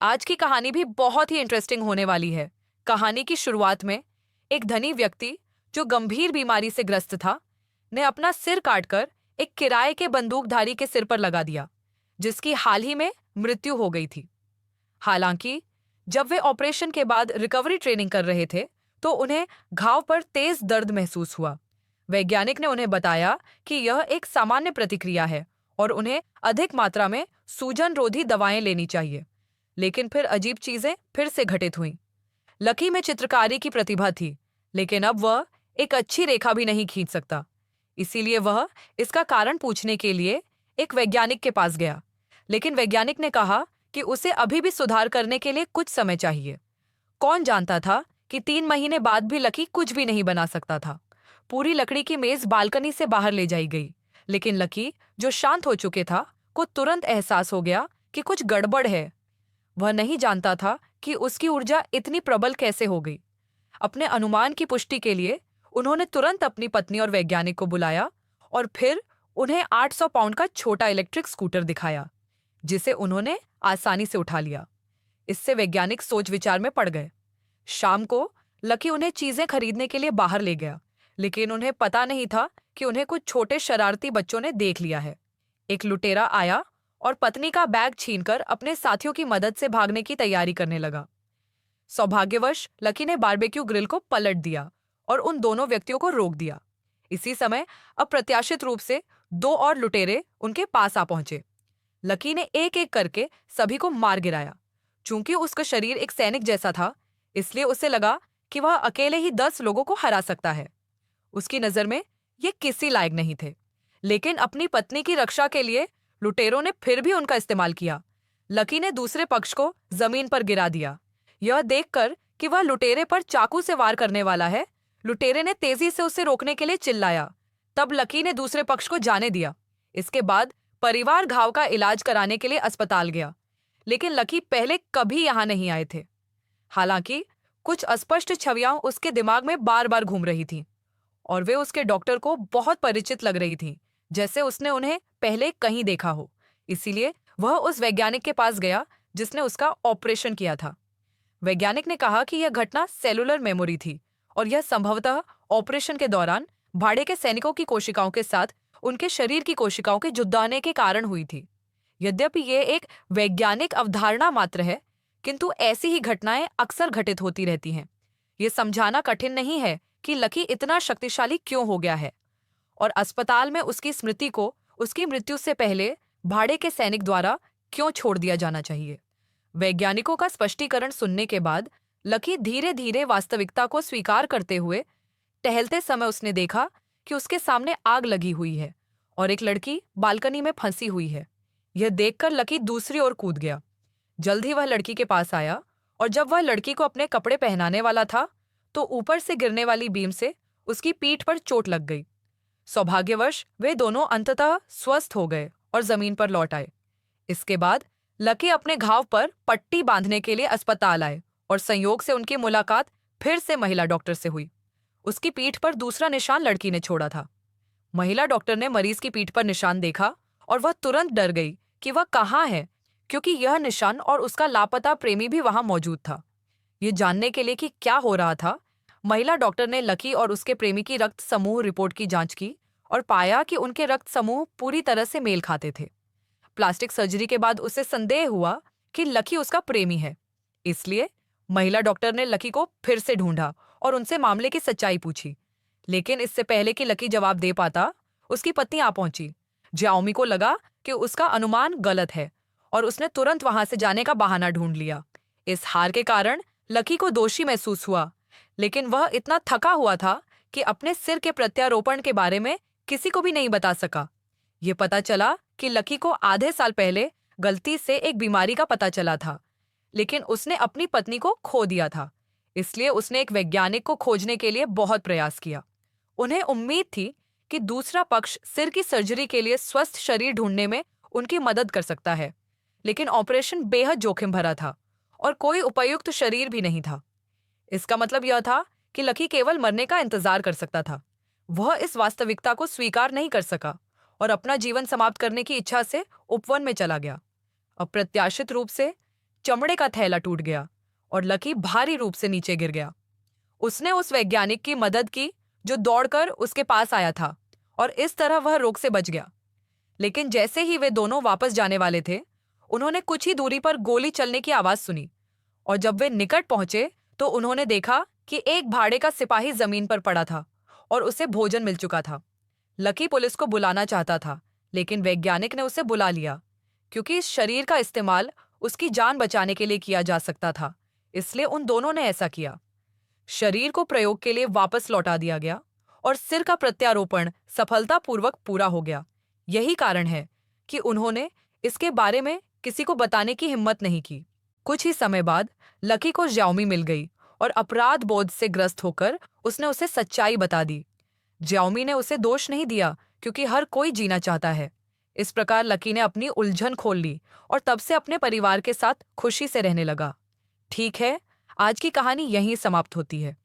आज की कहानी भी बहुत ही इंटरेस्टिंग होने वाली है। कहानी की शुरुआत में एक धनी व्यक्ति जो गंभीर बीमारी से ग्रस्त था, ने अपना सिर काटकर एक किराए के बंदूकधारी के सिर पर लगा दिया, जिसकी हाल ही में मृत्यु हो गई थी। हालांकि जब वे ऑपरेशन के बाद रिकवरी ट्रेनिंग कर रहे थे, तो उन्हें घाव पर तेज दर्द महसूस हुआ। वैज्ञानिक ने उन्हें बताया कि यह एक सामान्य प्रतिक्रिया है और उन्हें अधिक मात्रा में सूजन रोधी दवाएं लेनी चाहिए। लेकिन फिर अजीब चीजें फिर से घटित हुईं। लकी में चित्रकारी की प्रतिभा थी, लेकिन अब वह एक अच्छी रेखा भी नहीं खींच सकता। इसीलिए वह इसका कारण पूछने के लिए एक वैज्ञानिक के पास गया। लेकिन वैज्ञानिक ने कहा कि उसे अभी भी सुधार करने के लिए कुछ समय चाहिए। कौन जानता था कि 3 महीने बाद भी लकी कुछ भी नहीं बना सकता था। पूरी लकड़ी की मेज बालकनी से बाहर ले जाई गई, लेकिन लकी, जो शांत हो चुके था, को तुरंत एहसास हो गया कि कुछ गड़बड़ है। वह नहीं जानता था कि उसकी ऊर्जा इतनी प्रबल कैसे हो गई। अपने अनुमान की पुष्टि के लिए उन्होंने तुरंत अपनी पत्नी और वैज्ञानिक को बुलाया और फिर उन्हें 800 पाउंड का छोटा इलेक्ट्रिक स्कूटर दिखाया, जिसे उन्होंने आसानी से उठा लिया। इससे वैज्ञानिक सोच विचार में पड़ गए। शाम को लकी उन्हें चीजें खरीदने के लिए बाहर ले गया, लेकिन उन्हें पता नहीं था कि उन्हें कुछ छोटे शरारती बच्चों ने देख लिया है। एक लुटेरा आया और पत्नी का बैग छीनकर अपने साथियों की मदद से भागने की तैयारी करने लगा। सौभाग्यवश लकी ने बारबेक्यू ग्रिल को पलट दिया और उन दोनों व्यक्तियों को रोक दिया। इसी समय अप्रत्याशित रूप से 2 और लुटेरे उनके पास आ पहुंचे। लकी ने एक एक करके सभी को मार गिराया। चूंकि उसका शरीर एक सैनिक जैसा था, इसलिए उसे लगा कि वह अकेले ही 10 लोगों को हरा सकता है। उसकी नजर में ये किसी लायक नहीं थे, लेकिन अपनी पत्नी की रक्षा के लिए लुटेरों ने फिर भी उनका इस्तेमाल किया। लकी ने दूसरे पक्ष को जमीन पर गिरा दिया। यह देखकर कि वह लुटेरे पर चाकू से वार करने वाला है, लुटेरे ने तेजी से उसे रोकने के लिए चिल्लाया। तब लकी ने दूसरे पक्ष को जाने दिया। इसके बाद परिवार घाव का इलाज कराने के लिए अस्पताल गया, लेकिन लकी पहले कभी यहां नहीं आए थे। हालांकि कुछ अस्पष्ट छवियां उसके दिमाग में बार बार घूम रही थीं और वे उसके डॉक्टर को बहुत परिचित लग रही थीं, जैसे उसने उन्हें पहले कहीं देखा हो। इसीलिए वह उस वैज्ञानिक के पास गया जिसने उसका ऑपरेशन किया था। वैज्ञानिक ने कहा कि यह घटना सेलुलर मेमोरी थी और यह संभवतः ऑपरेशन के दौरान भाड़े के सैनिकों की कोशिकाओं के साथ उनके शरीर की कोशिकाओं के जुड़ने के कारण हुई थी। यद्यपि यह एक वैज्ञानिक अवधारणा मात्र है, किंतु ऐसी ही घटनाएं अक्सर घटित होती रहती हैं। ये समझाना कठिन नहीं है कि लकी इतना शक्तिशाली क्यों हो गया है और अस्पताल में उसकी स्मृति को उसकी मृत्यु से पहले भाड़े के सैनिक द्वारा क्यों छोड़ दिया जाना चाहिए। वैज्ञानिकों का स्पष्टीकरण सुनने के बाद लकी धीरे धीरे वास्तविकता को स्वीकार करते हुए टहलते समय उसने देखा कि उसके सामने आग लगी हुई है और एक लड़की बालकनी में फंसी हुई है। यह देखकर लकी दूसरी ओर कूद गया। जल्द ही वह लड़की के पास आया और जब वह लड़की को अपने कपड़े पहनाने वाला था, तो ऊपर से गिरने वाली बीम से उसकी पीठ पर चोट लग गई। सौभाग्यवश वे दोनों अंततः स्वस्थ हो गए और जमीन पर लौट आए। इसके बाद लकी अपने घाव पर पट्टी बांधने के लिए अस्पताल आए और संयोग से उनकी मुलाकात फिर से महिला डॉक्टर से हुई। उसकी पीठ पर दूसरा निशान लड़की ने छोड़ा था। महिला डॉक्टर ने मरीज की पीठ पर निशान देखा और वह तुरंत डर गई कि वह कहाँ है, क्योंकि यह निशान और उसका लापता प्रेमी भी वहां मौजूद था। ये जानने के लिए कि क्या हो रहा था, महिला डॉक्टर ने लकी और उसके प्रेमी की रक्त समूह रिपोर्ट की जांच की और पाया कि उनके रक्त समूह पूरी तरह से मेल खाते थे। प्लास्टिक सर्जरी के बाद उसे संदेह हुआ कि लकी उसका प्रेमी है। इसलिए महिला डॉक्टर ने लकी को फिर से ढूंढा और उनसे मामले की सच्चाई पूछी। लेकिन इससे पहले कि लकी जवाब दे पाता, उसकी पत्नी आ पहुंची। जियाओमी को लगा कि उसका अनुमान गलत है और उसने तुरंत वहां से जाने का बहाना ढूंढ लिया। इस हार के कारण लकी को दोषी महसूस हुआ, लेकिन वह इतना थका हुआ था कि अपने सिर के प्रत्यारोपण के बारे में किसी को भी नहीं बता सका। ये पता चला कि लकी को आधे साल पहले गलती से एक बीमारी का पता चला था, लेकिन उसने अपनी पत्नी को खो दिया था। इसलिए उसने एक वैज्ञानिक को खोजने के लिए बहुत प्रयास किया। उन्हें उम्मीद थी कि दूसरा पक्ष सिर की सर्जरी के लिए स्वस्थ शरीर ढूंढने में उनकी मदद कर सकता है, लेकिन ऑपरेशन बेहद जोखिम भरा था और कोई उपयुक्त शरीर भी नहीं था। इसका मतलब यह था कि लकी केवल मरने का इंतजार कर सकता था। वह इस वास्तविकता को स्वीकार नहीं कर सका और अपना जीवन समाप्त करने की इच्छा से उपवन में चला गया। अप्रत्याशित रूप से चमड़े का थैला टूट गया और लकी भारी रूप से नीचे गिर गया। उसने उस वैज्ञानिक की मदद की जो दौड़कर उसके पास आया था और इस तरह वह रोग से बच गया। लेकिन जैसे ही वे दोनों वापस जाने वाले थे, उन्होंने कुछ ही दूरी पर गोली चलने की आवाज सुनी और जब वे निकट पहुंचे तो उन्होंने देखा कि एक भाड़े का सिपाही जमीन पर पड़ा था और उसे भोजन मिल चुका था। लकी पुलिस को बुलाना चाहता था, लेकिन वैज्ञानिक ने उसे बुला लिया क्योंकि इस शरीर का इस्तेमाल उसकी जान बचाने के लिए किया जा सकता था, इसलिए उन दोनों ने ऐसा किया। शरीर को प्रयोग के लिए वापस लौटा दिया गया और सिर का प्रत्यारोपण सफलतापूर्वक पूरा हो गया। यही कारण है कि उन्होंने इसके बारे में किसी को बताने की हिम्मत नहीं की। कुछ ही समय बाद लकी को ज्याओमी मिल गई और अपराध बोध से ग्रस्त होकर उसने उसे सच्चाई बता दी। ज्याओमी ने उसे दोष नहीं दिया क्योंकि हर कोई जीना चाहता है। इस प्रकार लकी ने अपनी उलझन खोल ली और तब से अपने परिवार के साथ खुशी से रहने लगा। ठीक है, आज की कहानी यहीं समाप्त होती है।